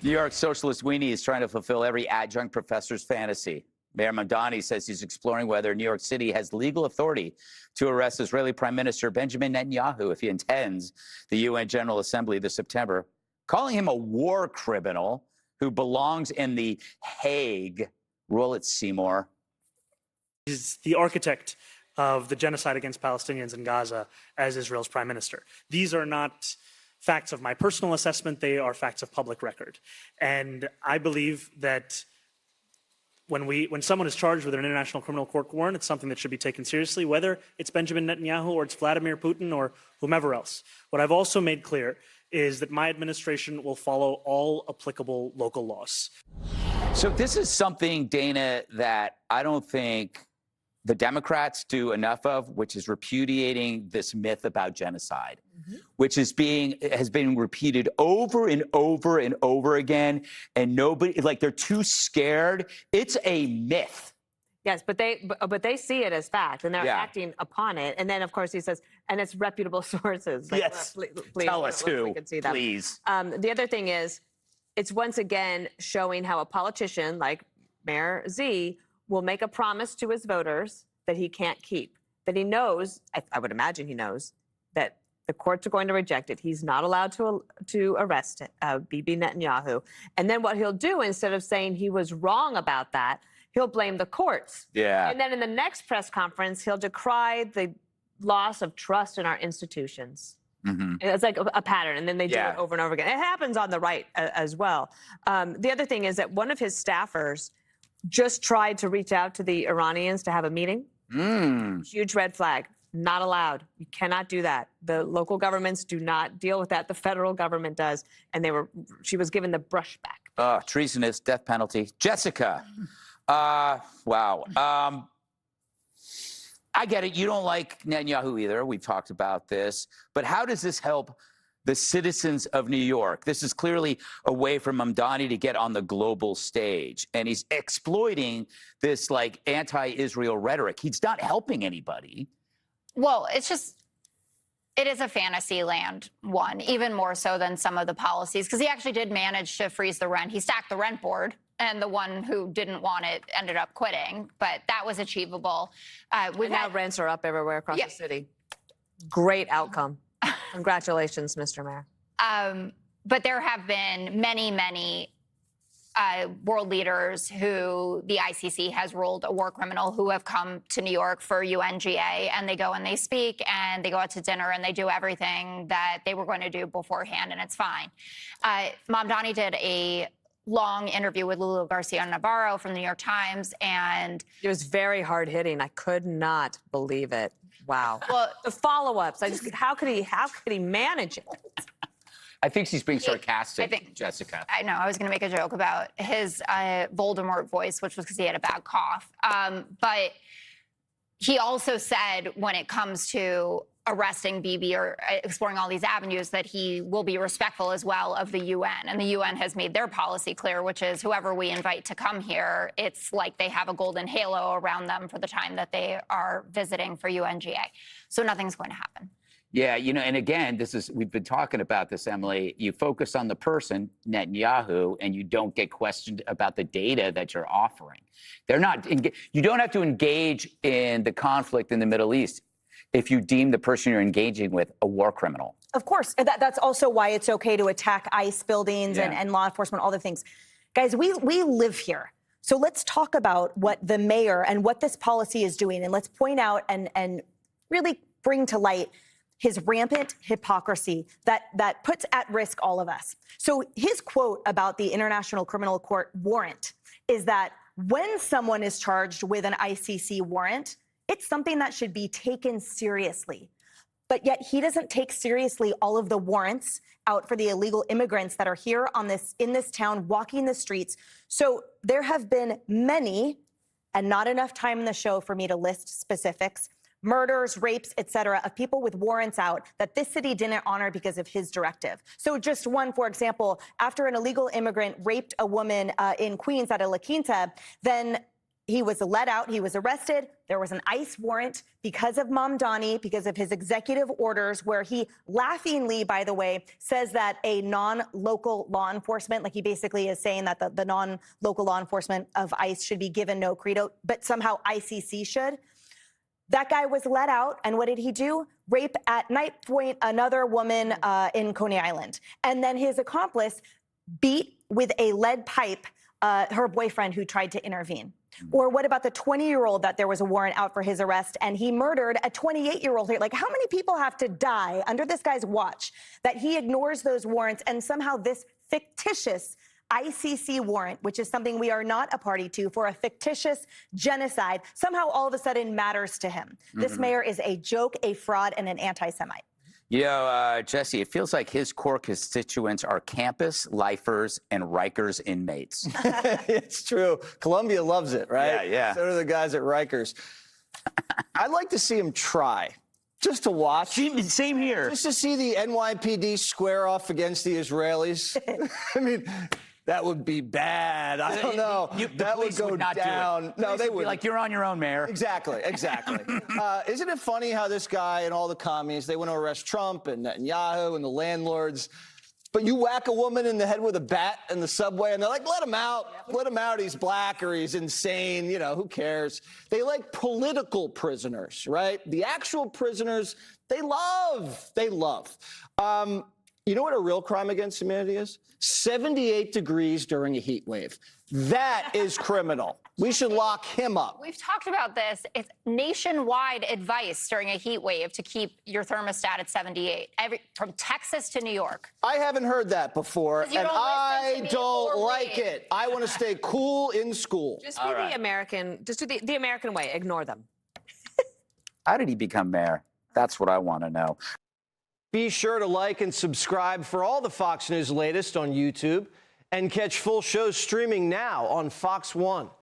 New York socialist weenie is trying to fulfill every adjunct professor's fantasy. Mayor Mamdani says he's exploring whether New York City has legal authority to arrest Israeli Prime Minister Benjamin Netanyahu if he attends the UN General Assembly this September, calling him a war criminal who belongs in the Hague. Roll it, Seymour. He's the architect of the genocide against Palestinians in Gaza as Israel's prime minister. These are not facts of my personal assessment, they are facts of public record. And I believe that when someone is charged with an international criminal court warrant, it's something that should be taken seriously, whether it's Benjamin Netanyahu or it's Vladimir Putin or whomever else. What I've also made clear is that my administration will follow all applicable local laws. So this is something, Dana, that I don't think the Democrats do enough of, which is repudiating this myth about genocide, which has been repeated over and over and over again, and nobody, like, they're too scared. It's a myth. Yes, but they see it as fact, and they're acting upon it. And then, of course, he says, and it's reputable sources. Like, yes, please, tell us who, we can see that. Please. The other thing is, it's once again showing how a politician like Mayor Z will make a promise to his voters that he can't keep, that he knows, I would imagine he knows, that the courts are going to reject it. He's not allowed to arrest Bibi Netanyahu. And then what he'll do, instead of saying he was wrong about that, he'll blame the courts. Yeah. And then in the next press conference, he'll decry the loss of trust in our institutions. It's like a pattern, and then they do it over and over again. It happens on the right as well. The other thing is that one of his staffers just tried to reach out to the Iranians to have a meeting. Huge red flag. Not allowed. You cannot do that. The local governments do not deal with that. The federal government does. And she was given the brushback. Treasonous, death penalty. Jessica. Wow. I get it. You don't like Netanyahu either. We've talked about this. But how does this help the citizens of New York? This is clearly a way for Mamdani to get on the global stage. And he's exploiting this, like, anti-Israel rhetoric. He's not helping anybody. Well, it is a fantasy land, one, even more so than some of the policies, because he actually did manage to freeze the rent. He stacked the rent board, and the one who didn't want it ended up quitting, but that was achievable. Now rents are up everywhere across the city. Great outcome. Congratulations, Mr. Mayor. But there have been many world leaders who the ICC has ruled a war criminal who have come to New York for UNGA, and they go and they speak and they go out to dinner and they do everything that they were going to do beforehand, and it's fine. Mamdani did a long interview with Lulu Garcia-Navarro from the New York Times, and it was very hard hitting. I could not believe it. Wow. Well, the follow-ups. How could he manage it? I think she's being sarcastic, Jessica. I know. I was going to make a joke about his Voldemort voice, which was because he had a bad cough. But he also said, when it comes to arresting Bibi or exploring all these avenues, that he will be respectful as well of the UN. And the UN has made their policy clear, which is whoever we invite to come here, it's like they have a golden halo around them for the time that they are visiting for UNGA. So nothing's going to happen. Yeah, and again, we've been talking about this, Emily. You focus on the person, Netanyahu, and you don't get questioned about the data that you're offering. You don't have to engage in the conflict in the Middle East if you deem the person you're engaging with a war criminal. Of course. That's also why it's okay to attack ICE buildings and law enforcement, all the things. Guys, we live here. So let's talk about what the mayor and what this policy is doing. And let's point out and really bring to light his rampant hypocrisy that puts at risk all of us. So his quote about the International Criminal Court warrant is that when someone is charged with an ICC warrant, it's something that should be taken seriously. But yet he doesn't take seriously all of the warrants out for the illegal immigrants that are here in this town, walking the streets. So there have been many, and not enough time in the show for me to list specifics, murders, rapes, et cetera, of people with warrants out that this city didn't honor because of his directive. So just one, for example, after an illegal immigrant raped a woman in Queens at a La Quinta, then He was let out. He was arrested. There was an ICE warrant because of Mamdani, because of his executive orders, where he laughingly, by the way, says that a non-local law enforcement, like he basically is saying that the non-local law enforcement of ICE should be given no credo, but somehow ICC should. That guy was let out, and what did he do? Rape at knife point another woman in Coney Island. And then his accomplice beat with a lead pipe her boyfriend who tried to intervene. Or what about the 20-year-old that there was a warrant out for his arrest and he murdered a 28-year-old? Like, how many people have to die under this guy's watch that he ignores those warrants, and somehow this fictitious ICC warrant, which is something we are not a party to, for a fictitious genocide, somehow all of a sudden matters to him? This mayor is a joke, a fraud, and an anti-Semite. You know, Jesse, it feels like his core constituents are campus lifers and Rikers inmates. It's true. Columbia loves it, right? Yeah. So do the guys at Rikers. I'd like to see him try, just to watch. Same here. Just to see the NYPD square off against the Israelis. I mean, that would be bad. I don't know. That would go down. No, they would. Like, you're on your own, Mayor. Exactly. Isn't it funny how this guy and all the commies, they want to arrest Trump and Netanyahu and the landlords, but you whack a woman in the head with a bat in the subway and they're like, let him out. Let him out. He's black or he's insane. You know, who cares? They like political prisoners, right? The actual prisoners, they love. You know what a real crime against humanity is? 78 degrees during a heat wave. That is criminal. We should lock him up. We've talked about this. It's nationwide advice during a heat wave to keep your thermostat at 78, from Texas to New York. I haven't heard that before, and I don't like read. it. I want to stay cool in school. Just do the American, just do the American way. Ignore them. How did he become mayor? That's what I want to know. Be sure to like and subscribe for all the Fox News latest on YouTube, and catch full shows streaming now on Fox One.